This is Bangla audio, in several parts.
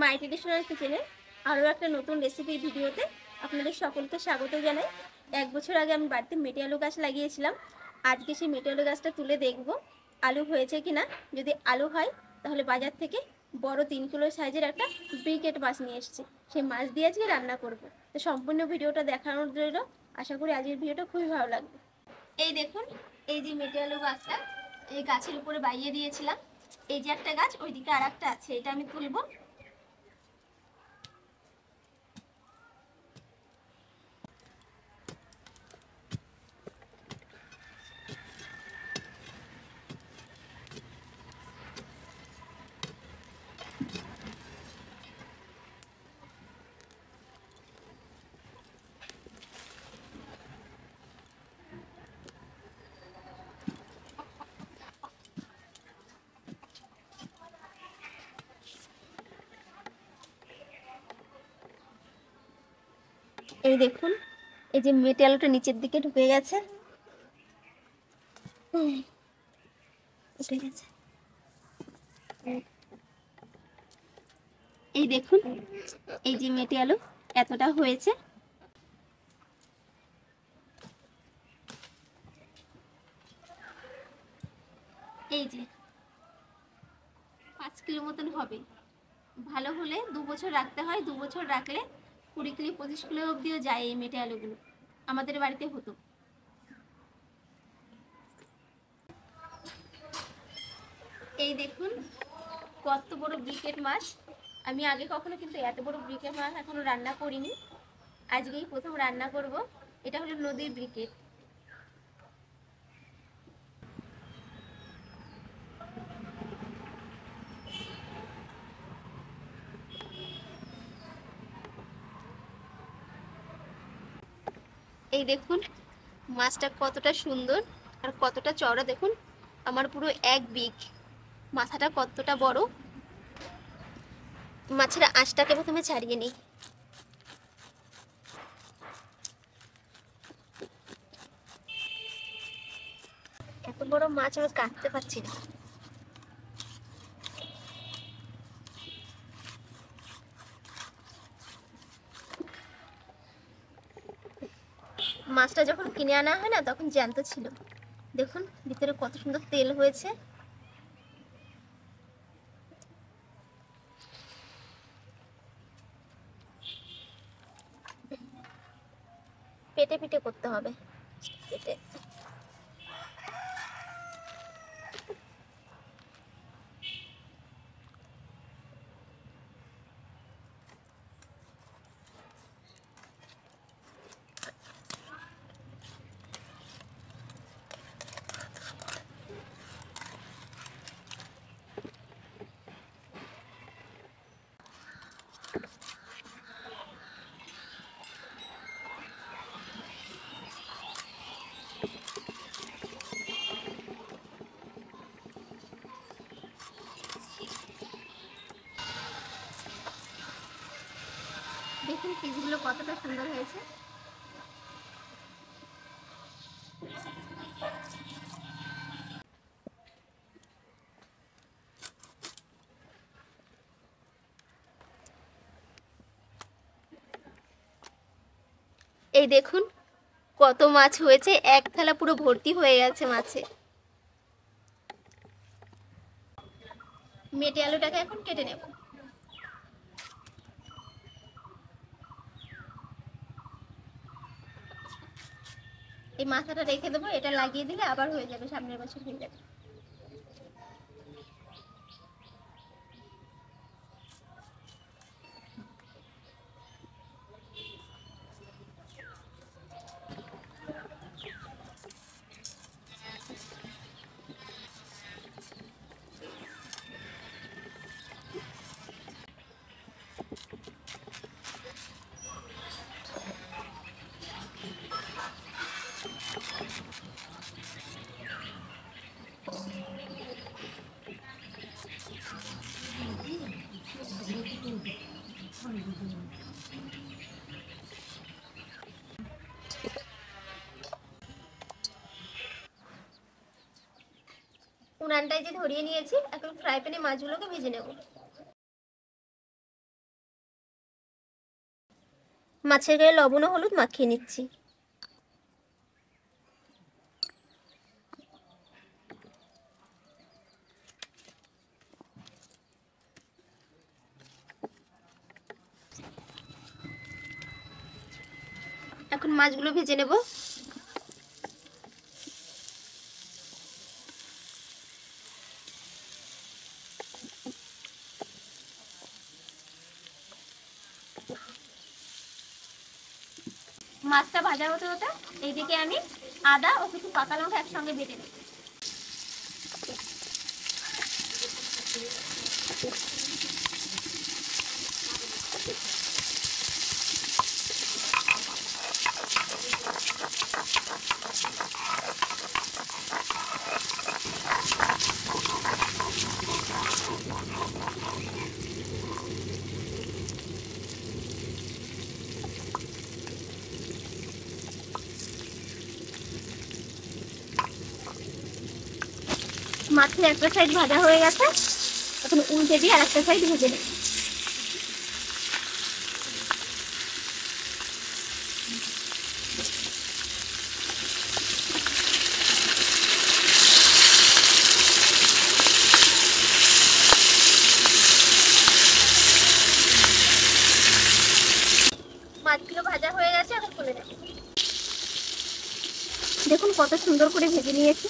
মাই ট্রেডিশনাল কিচেনে আরও একটা নতুন রেসিপির ভিডিওতে আপনাদের সকলকে স্বাগত জানাই। 1 বছর আগে আমি বাড়িতে মেটে আলু গাছ লাগিয়েছিলাম। আজকে সেই মেটে আলু গাছটা তুলে দেখব আলু হয়েছে কিনা। যদি আলু হয় তাহলে বাজার থেকে বড় 3 কিলো সাইজের একটা ব্রিকেট মাছ নিয়ে এসেছি, সেই মাছ দিয়ে আজকে রান্না করব। তো সম্পূর্ণ ভিডিওটা দেখানোর জন্য আশা করি আজকের ভিডিওটা খুবই ভালো লাগবে। এই দেখুন, এই যে মেটে আলু গাছটা, এই গাছের উপরে বাইয়ে দিয়েছিলাম। এই যে একটা গাছ, ওইদিকে আর একটা আছে, এটা আমি তুলবো। এই দেখুন, এই যে মেটে আলুটা নিচের দিকে ঢুকে গেছে, উঠে গেছে। এই দেখুন, এই যে মেটে আলু এতটা হয়েছে। এই যে 5 কিলো মতন হবে। ভালো হলে 2 বছর রাখতে হয়। 2 বছর রাখলে 20 কিলো 25 কিলো অবধিও যায় এই মেটে আলুগুলো। আমাদের বাড়িতে হতো। এই দেখুন কত বড় ব্রিকেট মাছ। আমি আগে কখনো কিন্তু এত বড় ব্রিকেট মাছ এখনো রান্না করিনি, আজকেই প্রথম রান্না করব। এটা হলো নদীর ব্রিকেট। এই দেখুন মাছটা কতটা সুন্দর আর কতটা চওড়া। দেখুন আমার পুরো 1 বিঘ। মাথাটা কতটা বড়। মাছের আঁশটাকে প্রথমে ছাড়িয়ে নিই। এত বড় মাছ আমি কাটতে পারছি না। মাছটা যখন কিনে আনা হয় না তখন জ্যান্ত ছিল। দেখুন ভিতরে কত সুন্দর তেল হয়েছে। পেটে পিটে করতে হবে। পেটে দেখুন পিসগুলো কতটা সুন্দর হয়েছে। এই দেখুন কত মাছ হয়েছে, এক থালা পুরো ভর্তি হয়ে গেছে মাছে। মেটে আলুটাকে এখন কেটে নেব। এই মাথাটা রেখে দেবো, এটা লাগিয়ে দিলে আবার হয়ে যাবে, সামনের বছর হয়ে যাবে। উনানটাই যে ধরিয়ে নিয়েছি, এখন ফ্রাই প্যানে মাছগুলোকে ভেজে নেব। মাছের গায়ে লবণ ও হলুদ মাখিয়ে নিচ্ছি। এখন মাছগুলো ভেজে নেব। মাছটা ভাজা হতে হতে এইদিকে আমি আদা ও কিছু পাকা লঙ্কা একসঙ্গে বেটে নেব। মাছের একটা সাইড ভাজা হয়ে গেছে, এখন উল্টে দিয়ে আর একটা সাইড ভেজে নেব। মাছগুলো ভাজা হয়ে গেছে, এখন তুলে নেব। দেখুন কত সুন্দর করে ভেজে নিয়েছি।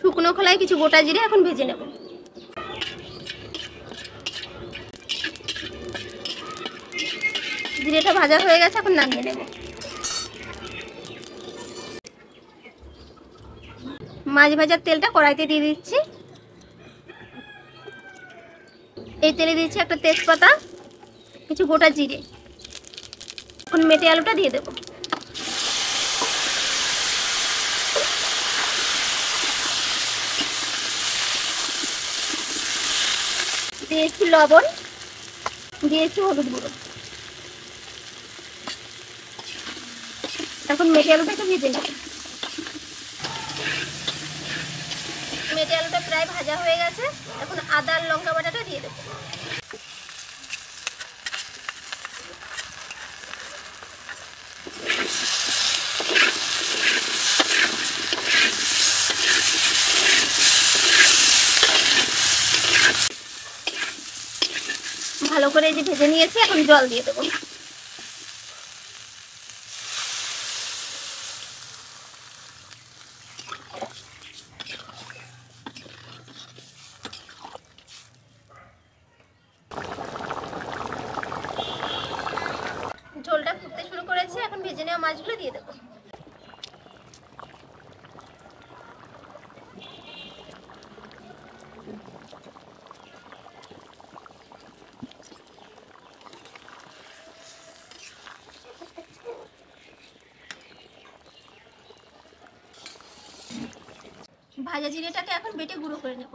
শুকনো খোলায় কিছু গোটা জিরে এখন ভেজে নেব। জিরেটা ভাজা হয়ে গেছে, এখন নামিয়ে নেব। মাছ ভাজার তেলটা কড়াইতে দিয়ে দিচ্ছি। এই তেলে দিচ্ছি একটা তেজপাতা, কিছু গোটা জিরে। এখন মেটে আলুটা দিয়ে দেব। দিয়েছি লবণ, দিয়েছি হলুদ গুঁড়ো। এখন মেটে আলুটা একটু ভেজে নেব। মেটে আলুটা প্রায় ভাজা হয়ে গেছে, এখন আদা আর লঙ্কা বাটাটা দিয়ে দেবো। ভালো করে এই যে ভেজে নিয়েছি, এখন জল দিয়ে দেবো। ঝোলটা ফুটতে শুরু করেছে, এখন ভেজে নেওয়া মাছগুলো দিয়ে দেবো। ভাজা জিরেটাকে এখন বেটে গুঁড়ো করে নেব।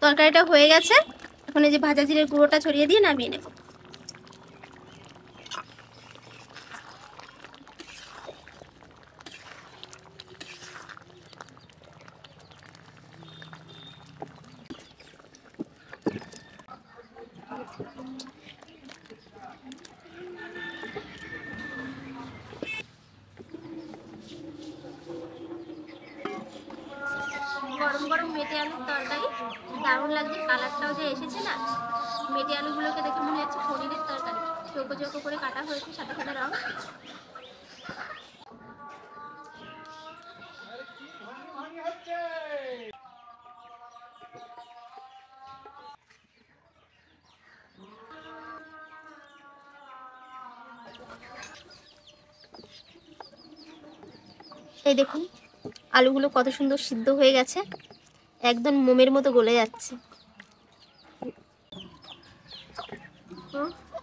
তরকারিটা হয়ে গেছে, এখন এই যে ভাজা জিরের গুঁড়োটা ছড়িয়ে দিয়ে নামিয়ে নেব। গরম গরম মেটে আলুর তরকারি দারুণ লাগছে। কালারটাও যে এসেছে না, মেটে আলুগুলোকে দেখে মনে হচ্ছে পনিরের তরকারি। চৌকো চৌকো করে কাটা হয়েছে, সাদা সাদা রং। এই দেখুন আলুগুলো কত সুন্দর সিদ্ধ হয়ে গেছে, একদম মোমের মতো গলে যাচ্ছে।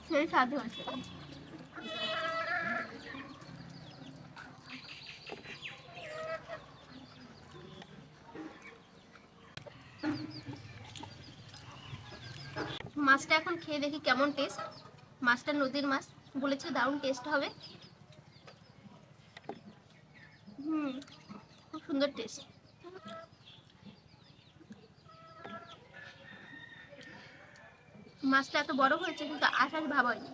সেই স্বাদ হয়েছে। মাছটা এখন খেয়ে দেখি কেমন টেস্ট। মাছটা নদীর মাছ, বলেছে দারুণ টেস্ট হবে। খুব সুন্দর টেস্ট। মাছটা এত বড় হয়েছে কিন্তু আশাস ভাব হয়নি।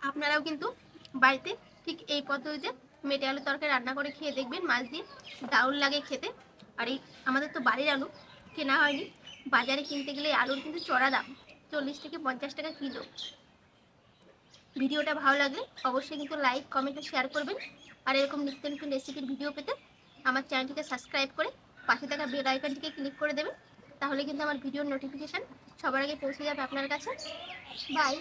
আপনারাও কিন্তু বাড়িতে ঠিক এই পদ্ধতিতে মেটে আলু তরকারি রান্না করে খেয়ে দেখবেন, মাছ দিয়ে দারুণ লাগে খেতে। আর এই আমাদের তো বাড়ির আলু, কেনা হয়নি। বাজারে কিনতে গেলে আলুর কিন্তু চড়া দাম, 40 থেকে 50 টাকা কিলো। ভিডিওটা ভালো লাগলে অবশ্যই কিন্তু লাইক, কমেন্ট ও শেয়ার করবেন। আর এরকম নিত্য নতুন রেসিপির ভিডিও পেতে আমার চ্যানেলটিকে সাবস্ক্রাইব করে পাশে থাকা বেল আইকনটিকে ক্লিক করে দেবেন। তাহলে কিন্তু আমার ভিডিওর নোটিফিকেশান সবার আগে পৌঁছে যাবে আপনার কাছে। বাই।